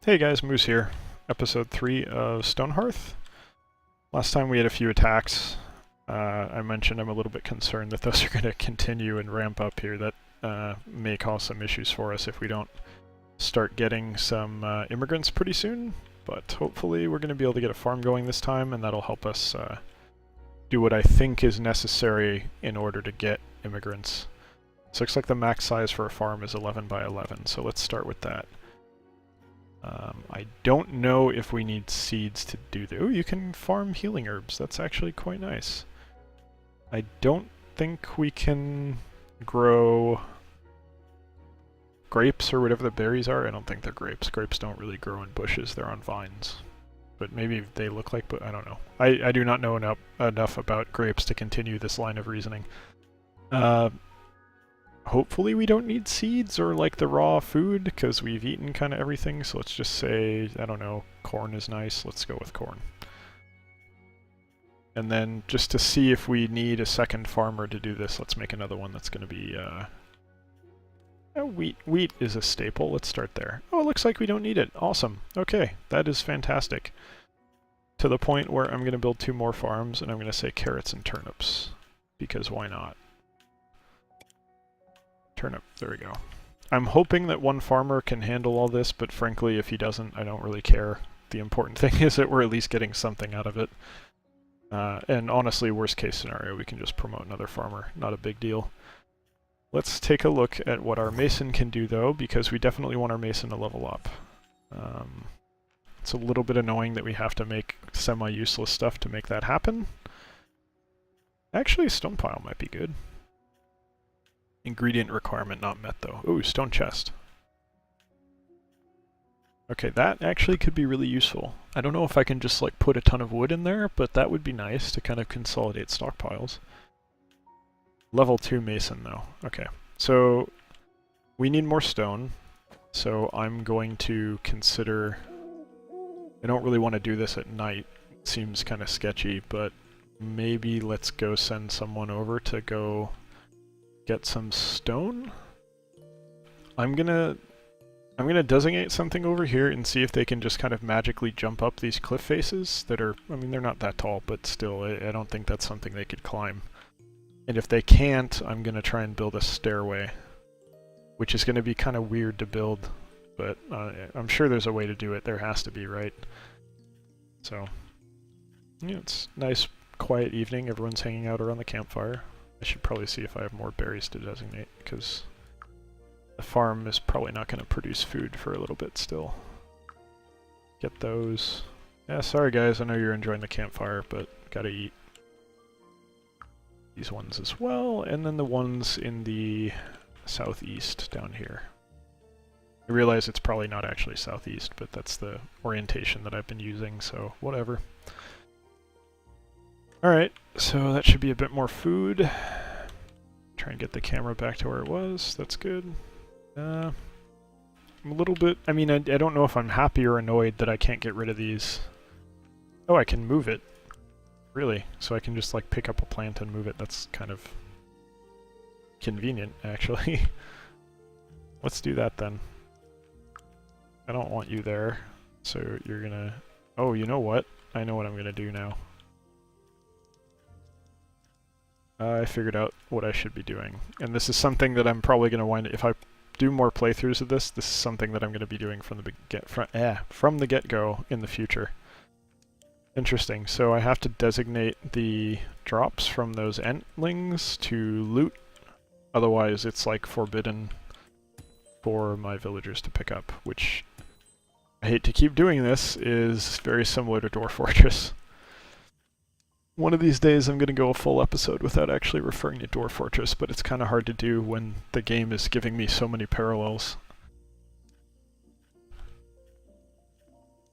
Hey guys, Moose here. Episode 3 of Stonehearth. Last time we had a few attacks. I mentioned I'm a little bit concerned that those are going to continue and ramp up here. That may cause some issues for us if we don't start getting some immigrants pretty soon. But hopefully we're going to be able to get a farm going this time, and that'll help us do what I think is necessary in order to get immigrants. So it looks like the max size for a farm is 11 by 11, so let's start with that. I don't know if we need seeds to do that. Oh, you can farm healing herbs. That's actually quite nice. I don't think we can grow grapes or whatever the berries are. I don't think they're grapes. Grapes don't really grow in bushes. They're on vines. But maybe they look like, but I don't know. I do not know enough about grapes to continue this line of reasoning. Hopefully we don't need seeds or like the raw food because we've eaten kind of everything, so let's just say, I don't know, corn is nice. Let's go with corn. And then just to see if we need a second farmer to do this, let's make another one that's going to be wheat. Wheat is a staple. Let's start there. Oh, it looks like we don't need it. Awesome. Okay, that is fantastic. To the point where I'm going to build 2 more farms and I'm going to say carrots and turnips because why not? Turnip, there we go. I'm hoping that one farmer can handle all this, but frankly, if he doesn't, I don't really care. The important thing is that we're at least getting something out of it. And honestly, worst case scenario, we can just promote another farmer. Not a big deal. Let's take a look at what our mason can do, though, because we definitely want our mason to level up. It's a little bit annoying that we have to make semi-useless stuff to make that happen. Actually, a stone pile might be good. Ingredient requirement not met, though. Ooh, stone chest. Okay, that actually could be really useful. I don't know if I can just like put a ton of wood in there, but that would be nice to kind of consolidate stockpiles. Level 2 mason, though. Okay, so we need more stone, so I'm going to consider... I don't really want to do this at night. It seems kind of sketchy, but maybe let's go send someone over to go get some stone. I'm gonna designate something over here and see if they can just kind of magically jump up these cliff faces that are, I mean, they're not that tall, but still, I don't think that's something they could climb. And if they can't, I'm gonna try and build a stairway, which is gonna be kind of weird to build, but I'm sure there's a way to do it. There has to be, right? So, yeah, it's a nice, quiet evening. Everyone's hanging out around the campfire. I should probably see if I have more berries to designate, because the farm is probably not going to produce food for a little bit still. Get those. Yeah, sorry guys, I know you're enjoying the campfire, but gotta eat. These ones as well, and then the ones in the southeast down here. I realize it's probably not actually southeast, but that's the orientation that I've been using, so whatever. Alright, so that should be a bit more food. Try and get the camera back to where it was. That's good. I'm a little bit... I mean, I don't know if I'm happy or annoyed that I can't get rid of these. Oh, I can move it. Really? So I can just, like, pick up a plant and move it. That's kind of convenient, actually. Let's do that, then. I don't want you there. So you're gonna... Oh, you know what? I know what I'm gonna do now. I figured out what I should be doing, and this is something that I'm probably going to wind up, if I do more playthroughs of this, this is something that I'm going to be doing from the get-go in the future. Interesting, so I have to designate the drops from those entlings to loot, otherwise it's like forbidden for my villagers to pick up, which I hate to keep doing this, is very similar to Dwarf Fortress. One of these days I'm going to go a full episode without actually referring to Dwarf Fortress, but it's kind of hard to do when the game is giving me so many parallels.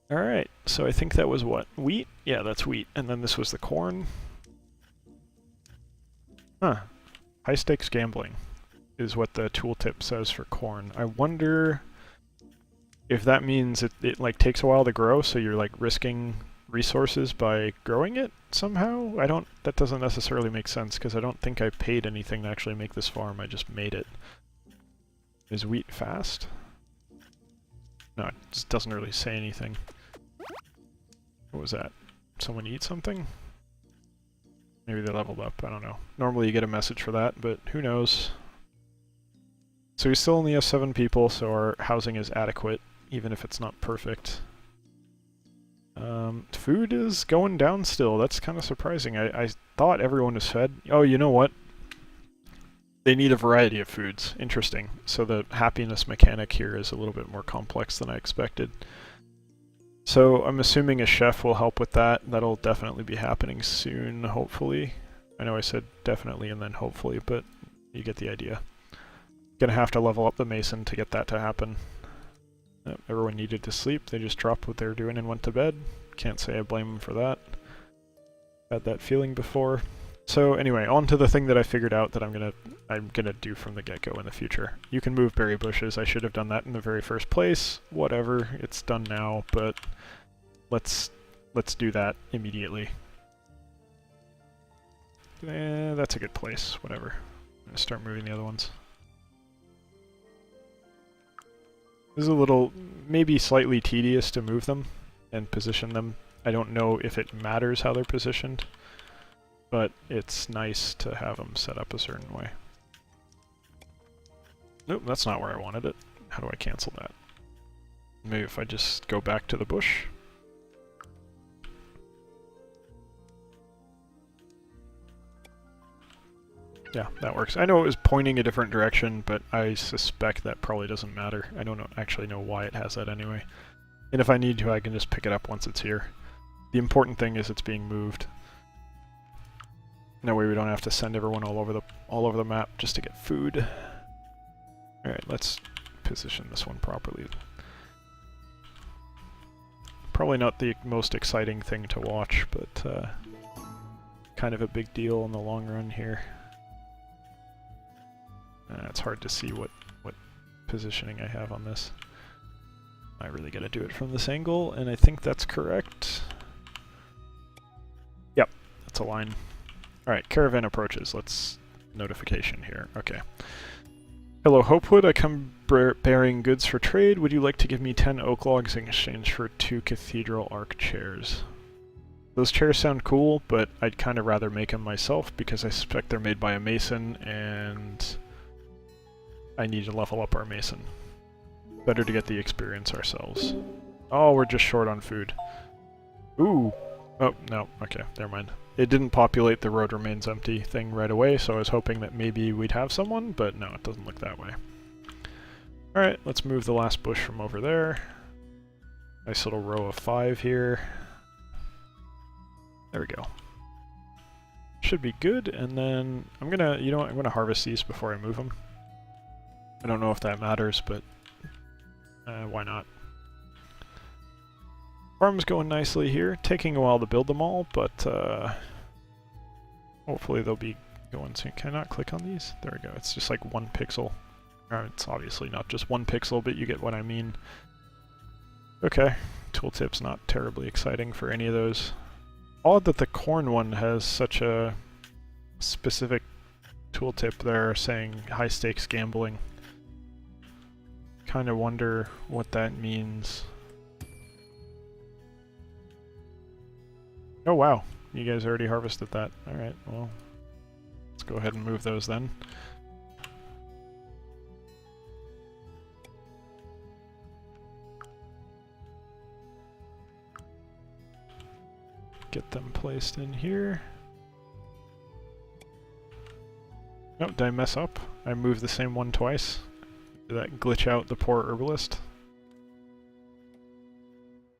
Alright, so I think that was what? Wheat? Yeah, that's wheat. And then this was the corn. Huh. High stakes gambling is what the tooltip says for corn. I wonder if that means it like takes a while to grow, so you're like risking resources by growing it somehow? That doesn't necessarily make sense, because I don't think I paid anything to actually make this farm, I just made it. Is wheat fast? No, it just doesn't really say anything. What was that? Someone eat something? Maybe they leveled up, I don't know. Normally you get a message for that, but who knows. So we still only have 7 people, so our housing is adequate, even if it's not perfect. Food is going down still. That's kind of surprising. I thought everyone was fed. Oh, you know what? They need a variety of foods. Interesting. So the happiness mechanic here is a little bit more complex than I expected. So I'm assuming a chef will help with that. That'll definitely be happening soon, hopefully. I know I said definitely and then hopefully, but you get the idea. Gonna have to level up the mason to get that to happen. Everyone needed to sleep. They just dropped what they were doing and went to bed. Can't say I blame them for that. Had that feeling before. So anyway, on to the thing that I figured out that I'm gonna do from the get-go in the future. You can move berry bushes. I should have done that in the very first place. Whatever, it's done now, but let's do that immediately. That's a good place. Whatever. I'm gonna start moving the other ones. This is a little, maybe slightly tedious to move them and position them. I don't know if it matters how they're positioned, but it's nice to have them set up a certain way. Nope, that's not where I wanted it. How do I cancel that? Maybe if I just go back to the bush. Yeah, that works. I know it was pointing a different direction, but I suspect that probably doesn't matter. I don't actually know why it has that anyway. And if I need to, I can just pick it up once it's here. The important thing is it's being moved. That way we don't have to send everyone all over the map just to get food. Alright, let's position this one properly. Probably not the most exciting thing to watch, but kind of a big deal in the long run here. It's hard to see what positioning I have on this. I really gotta do it from this angle, and I think that's correct. Yep, that's a line. Alright, caravan approaches. Let's notification here. Okay. Hello, Hopewood. I come bearing goods for trade. Would you like to give me 10 oak logs in exchange for 2 cathedral arc chairs? Those chairs sound cool, but I'd kind of rather make them myself because I suspect they're made by a mason, and I need to level up our mason. Better to get the experience ourselves. Oh, we're just short on food. Ooh. Oh, no. Okay, never mind. It didn't populate the road remains empty thing right away, so I was hoping that maybe we'd have someone, but no, it doesn't look that way. Alright, let's move the last bush from over there. Nice little row of 5 here. There we go. Should be good, and then I'm gonna, you know what, I'm gonna harvest these before I move them. I don't know if that matters, but why not? Farm's going nicely here. Taking a while to build them all, but hopefully they'll be going soon. Can I not click on these? There we go. It's just like 1 pixel. It's obviously not just 1 pixel, but you get what I mean. Okay. Tooltip's not terribly exciting for any of those. Odd that the corn one has such a specific tooltip there saying high stakes gambling. Kind of wonder what that means. Oh wow, you guys already harvested that. Alright, well, let's go ahead and move those then. Get them placed in here. Oh, did I mess up? I moved the same one twice. Did that glitch out the poor herbalist?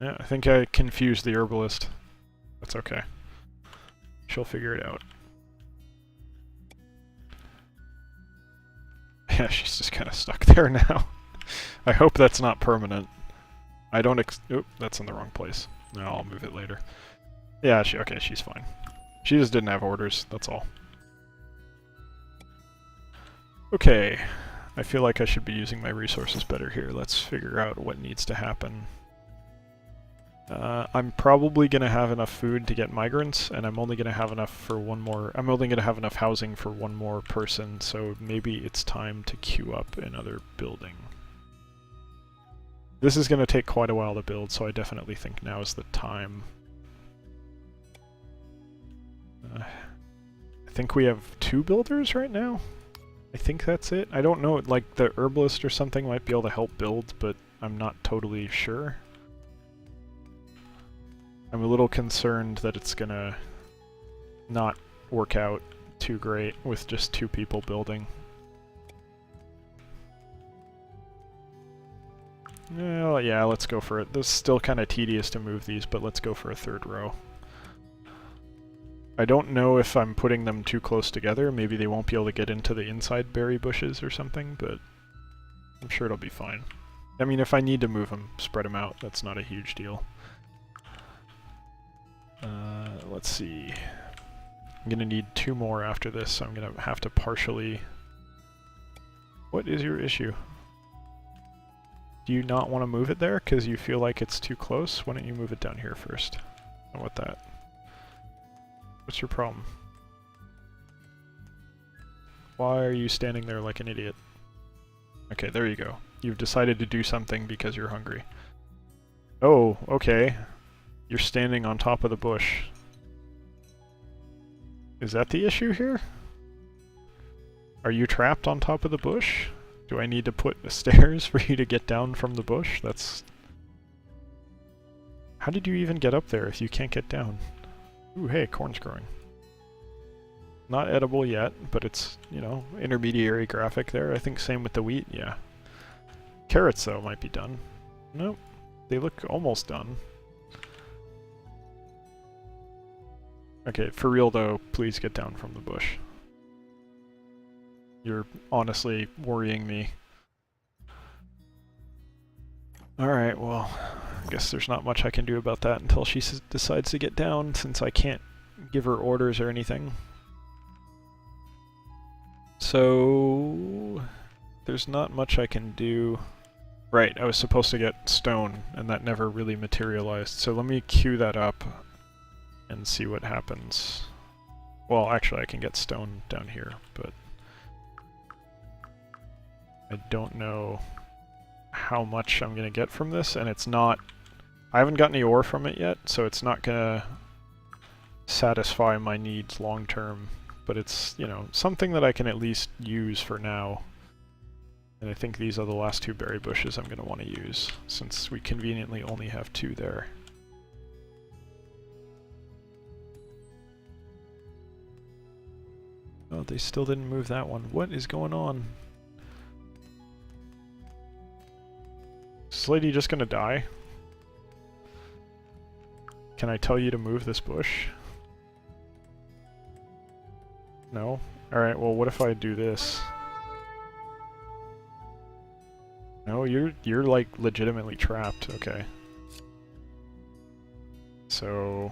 Yeah, I think I confused the herbalist. That's okay. She'll figure it out. Yeah, she's just kind of stuck there now. I hope that's not permanent. I don't oop, that's in the wrong place. No, I'll move it later. Yeah, okay, she's fine. She just didn't have orders, that's all. Okay. I feel like I should be using my resources better here. Let's figure out what needs to happen. I'm probably going to have enough food to get migrants, and I'm only going to have enough for one more... I'm only going to have enough housing for one more person, so maybe it's time to queue up another building. This is going to take quite a while to build, so I definitely think now is the time. I think we have 2 builders right now. I think that's it. I don't know, like the herbalist or something might be able to help build, but I'm not totally sure. I'm a little concerned that it's gonna not work out too great with just 2 people building. Well, yeah, let's go for it. This is still kind of tedious to move these, but let's go for a 3rd row. I don't know if I'm putting them too close together. Maybe they won't be able to get into the inside berry bushes or something, but I'm sure it'll be fine. I mean, if I need to move them, spread them out. That's not a huge deal. Let's see. I'm going to need 2 more after this, so I'm going to have to partially... What is your issue? Do you not want to move it there because you feel like it's too close? Why don't you move it down here first? How about that? What's your problem? Why are you standing there like an idiot? Okay, there you go. You've decided to do something because you're hungry. Oh, okay. You're standing on top of the bush. Is that the issue here? Are you trapped on top of the bush? Do I need to put stairs for you to get down from the bush? That's... How did you even get up there if you can't get down? Ooh, hey, corn's growing. Not edible yet, but it's, you know, intermediary graphic there. I think same with the wheat, yeah. Carrots, though, might be done. Nope. They look almost done. Okay, for real though, please get down from the bush. You're honestly worrying me. Alright, well, I guess there's not much I can do about that until she decides to get down, since I can't give her orders or anything. So... there's not much I can do. Right, I was supposed to get stone, and that never really materialized, so let me queue that up and see what happens. Well, actually I can get stone down here, but I don't know how much I'm gonna get from this, and it's not... I haven't got any ore from it yet, so it's not gonna satisfy my needs long term, but it's, you know, something that I can at least use for now. And I think these are the last 2 berry bushes I'm gonna want to use, since we conveniently only have 2 there. Oh, they still didn't move that one. What is going on? Is this lady just gonna die? Can I tell you to move this bush? No? Alright, well what if I do this? No, you're like legitimately trapped. Okay. So...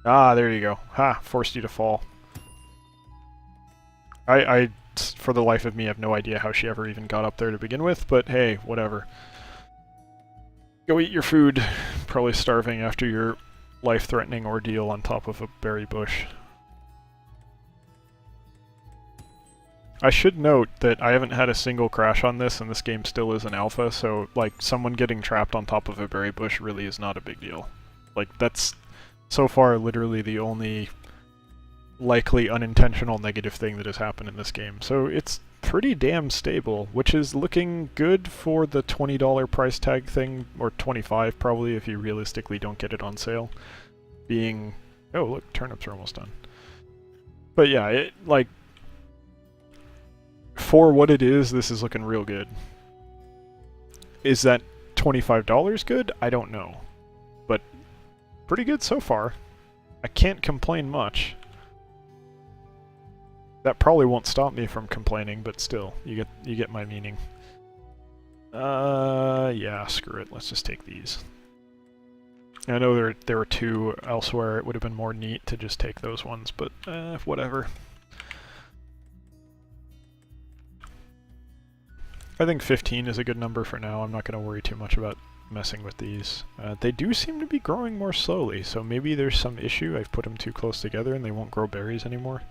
Ah, there you go. Ha! Forced you to fall. I, for the life of me, have no idea how she ever even got up there to begin with, but hey, whatever. Go eat your food. Probably starving after your life-threatening ordeal on top of a berry bush. I should note that I haven't had a single crash on this, and this game still is an alpha, so, like, someone getting trapped on top of a berry bush really is not a big deal. Like, that's, so far, literally the only likely unintentional negative thing that has happened in this game. So it's pretty damn stable, which is looking good for the $20 price tag thing, or $25 probably if you realistically don't get it on sale. Being... oh look, turnips are almost done. But yeah, it, like... for what it is, this is looking real good. Is that $25 good? I don't know. But pretty good so far. I can't complain much. That probably won't stop me from complaining, but still, you get my meaning. Yeah, screw it. Let's just take these. I know there were 2 elsewhere. It would have been more neat to just take those ones, but whatever. I think 15 is a good number for now. I'm not going to worry too much about messing with these. They do seem to be growing more slowly, so maybe there's some issue. I've put them too close together and they won't grow berries anymore.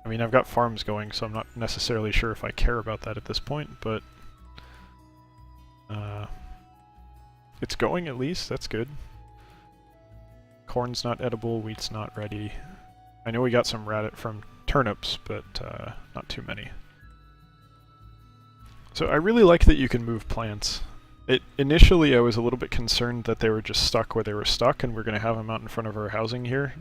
I mean, I've got farms going, so I'm not necessarily sure if I care about that at this point, but It's going at least, that's good. Corn's not edible, wheat's not ready. I know we got some from turnips, but not too many. So I really like that you can move plants. Initially I was a little bit concerned that they were just stuck where they were stuck and we're going to have them out in front of our housing here.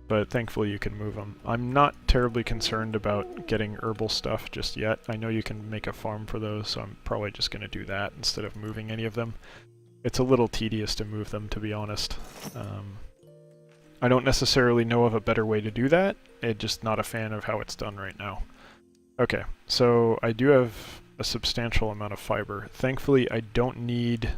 But thankfully you can move them. I'm not terribly concerned about getting herbal stuff just yet. I know you can make a farm for those, so I'm probably just going to do that instead of moving any of them. It's a little tedious to move them, to be honest. I don't necessarily know of a better way to do that. I'm just not a fan of how it's done right now. Okay, so I do have a substantial amount of fiber. Thankfully, I don't need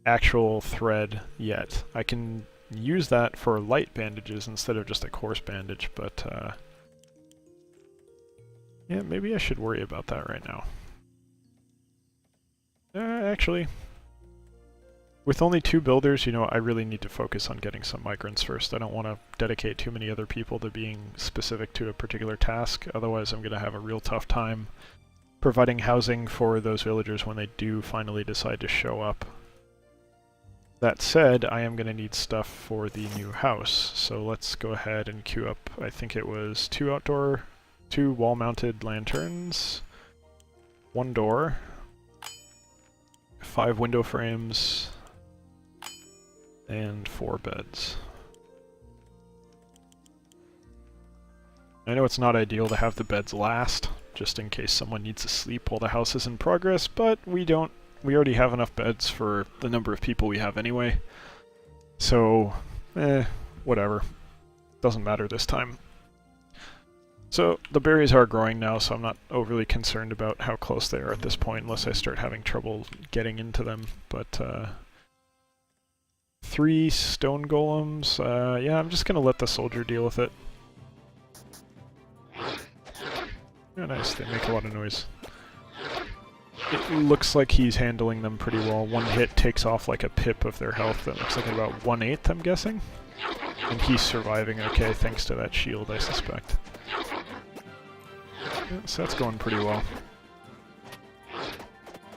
actual thread yet. I can use that for light bandages instead of just a coarse bandage, but yeah, maybe I should worry about that right now. Actually, with only 2 builders, you know, I really need to focus on getting some migrants first. I don't want to dedicate too many other people to being specific to a particular task, otherwise I'm going to have a real tough time providing housing for those villagers when they do finally decide to show up. That said, I am going to need stuff for the new house, so let's go ahead and queue up, I think it was 2 wall-mounted lanterns, 1 door, 5 window frames, and 4 beds. I know it's not ideal to have the beds last, just in case someone needs to sleep while the house is in progress, but we already have enough beds for the number of people we have anyway. So, whatever. Doesn't matter this time. So, the berries are growing now, so I'm not overly concerned about how close they are at this point, unless I start having trouble getting into them. But, 3 stone golems, yeah, I'm just gonna let the soldier deal with it. Oh, nice, they make a lot of noise. It looks like he's handling them pretty well. 1 hit takes off like a pip of their health. That looks like about 1/8, I'm guessing. And he's surviving okay thanks to that shield, I suspect. Yeah, so that's going pretty well.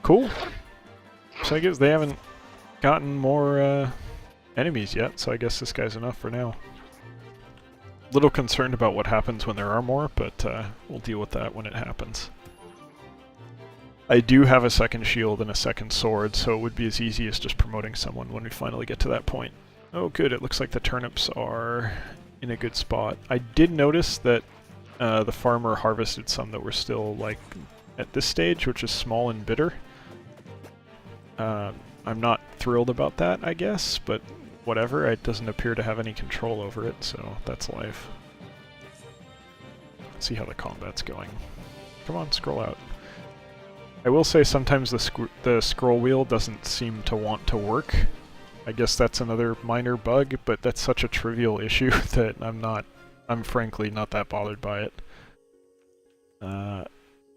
Cool. So I guess they haven't gotten more enemies yet, so I guess this guy's enough for now. Little concerned about what happens when there are more, but we'll deal with that when it happens. I do have a second shield and a second sword, so it would be as easy as just promoting someone when we finally get to that point. Oh good, it looks like the turnips are in a good spot. I did notice that the farmer harvested some that were still, like, at this stage, which is small and bitter. I'm not thrilled about that, I guess, but whatever, it doesn't appear to have any control over it, so that's life. Let's see how the combat's going. Come on, scroll out. I will say sometimes the scroll wheel doesn't seem to want to work. I guess that's another minor bug, but that's such a trivial issue that I'm frankly not that bothered by it.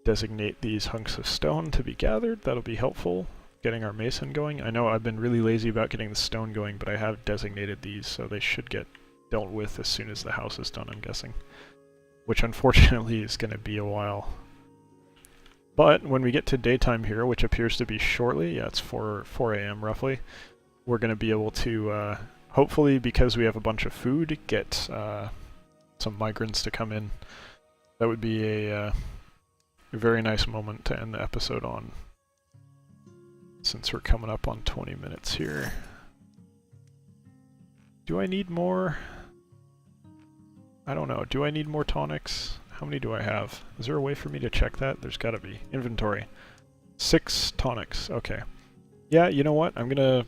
Designate these hunks of stone to be gathered, that'll be helpful. Getting our mason going. I know I've been really lazy about getting the stone going, but I have designated these, so they should get dealt with as soon as the house is done, I'm guessing. Which unfortunately is going to be a while. But when we get to daytime here, which appears to be shortly, yeah, it's 4 a.m. roughly, we're going to be able to, hopefully because we have a bunch of food, get some migrants to come in. That would be a very nice moment to end the episode on, since we're coming up on 20 minutes here. Do I need more? I don't know. Do I need more tonics? How many do I have? Is there a way for me to check that? There's gotta be. Inventory. 6 tonics. Okay. Yeah, you know what? I'm gonna...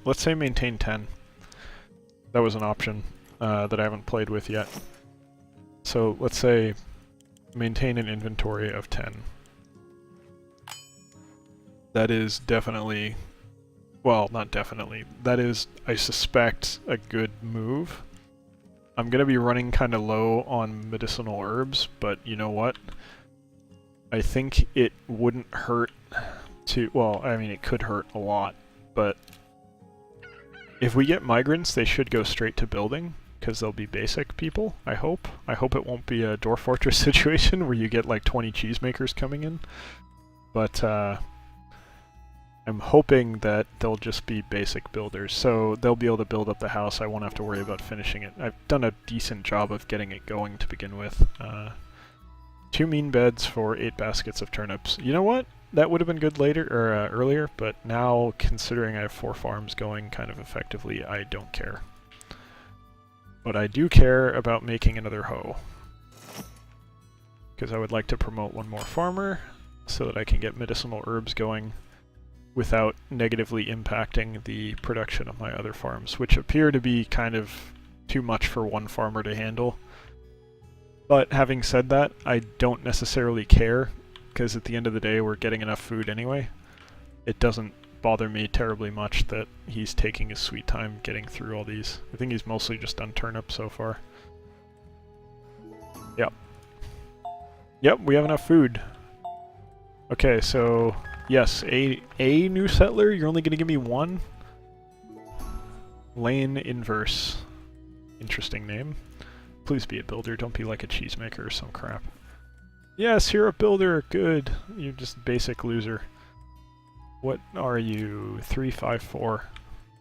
Let's say maintain 10. That was an option that I haven't played with yet. So let's say maintain an inventory of 10. That is definitely... Well, not definitely. That is, I suspect, a good move. I'm going to be running kind of low on medicinal herbs, but you know what? I think it wouldn't hurt to... Well, I mean, it could hurt a lot, but if we get migrants, they should go straight to building, because they'll be basic people, I hope. I hope it won't be a Dwarf Fortress situation where you get like 20 cheesemakers coming in. But I'm hoping that they'll just be basic builders, so they'll be able to build up the house. I won't have to worry about finishing it. I've done a decent job of getting it going to begin with. 2 mean beds for 8 baskets of turnips. You know what? That would have been good later or earlier, but now, considering I have 4 farms going kind of effectively, I don't care. But I do care about making another hoe, because I would like to promote one more farmer so that I can get medicinal herbs going without negatively impacting the production of my other farms, which appear to be kind of too much for one farmer to handle. But having said that, I don't necessarily care, because at the end of the day we're getting enough food anyway. It doesn't bother me terribly much that he's taking his sweet time getting through all these. I think he's mostly just done turnips so far. Yep. Yep, we have enough food. Okay, so yes, a new settler. You're only going to give me 1? Lane Inverse. Interesting name. Please be a builder, don't be like a cheesemaker or some crap. Yes, you're a builder, good. You're just a basic loser. What are you? 354.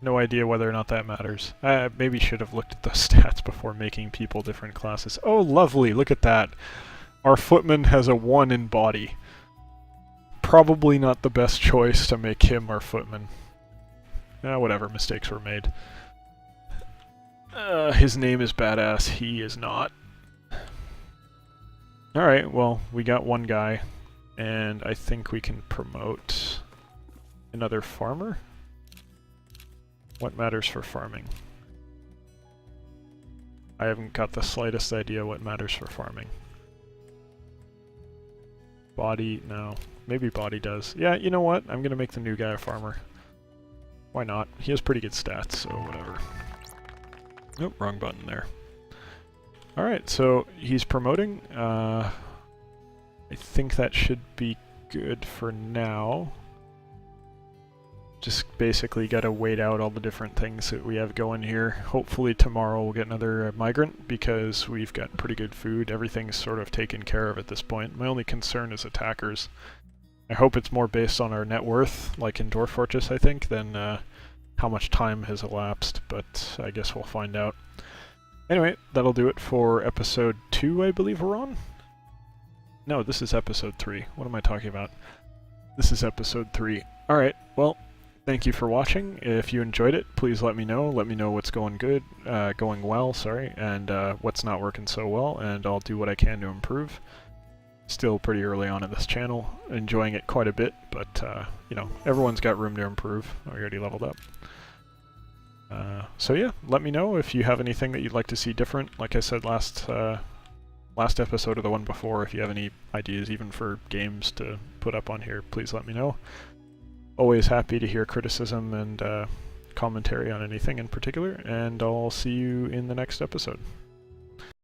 No idea whether or not that matters. I maybe should have looked at the stats before making people different classes. Oh, lovely, look at that. Our footman has a 1 in body. Probably not the best choice to make him our footman. Whatever, mistakes were made. His name is badass, he is not. Alright, well, we got 1 guy, and I think we can promote another farmer? What matters for farming? I haven't got the slightest idea what matters for farming. Body, no. Maybe body does. Yeah, you know what? I'm gonna make the new guy a farmer. Why not? He has pretty good stats, so whatever. Nope, wrong button there. Alright, so he's promoting. I think that should be good for now. Just basically gotta wait out all the different things that we have going here. Hopefully tomorrow we'll get another migrant, because we've got pretty good food. Everything's sort of taken care of at this point. My only concern is attackers. I hope it's more based on our net worth, like in Dwarf Fortress, I think, than how much time has elapsed, but I guess we'll find out. Anyway, that'll do it for episode 2, I believe we're on? No, this is episode 3. What am I talking about? This is episode 3. Alright, well, thank you for watching. If you enjoyed it, please let me know. Let me know what's going good, going well, sorry, and what's not working so well, and I'll do what I can to improve. Still pretty early on in this channel, enjoying it quite a bit, but, you know, everyone's got room to improve. I already leveled up. So yeah, let me know if you have anything that you'd like to see different. Like I said last episode or the one before, if you have any ideas even for games to put up on here, please let me know. Always happy to hear criticism and commentary on anything in particular, and I'll see you in the next episode.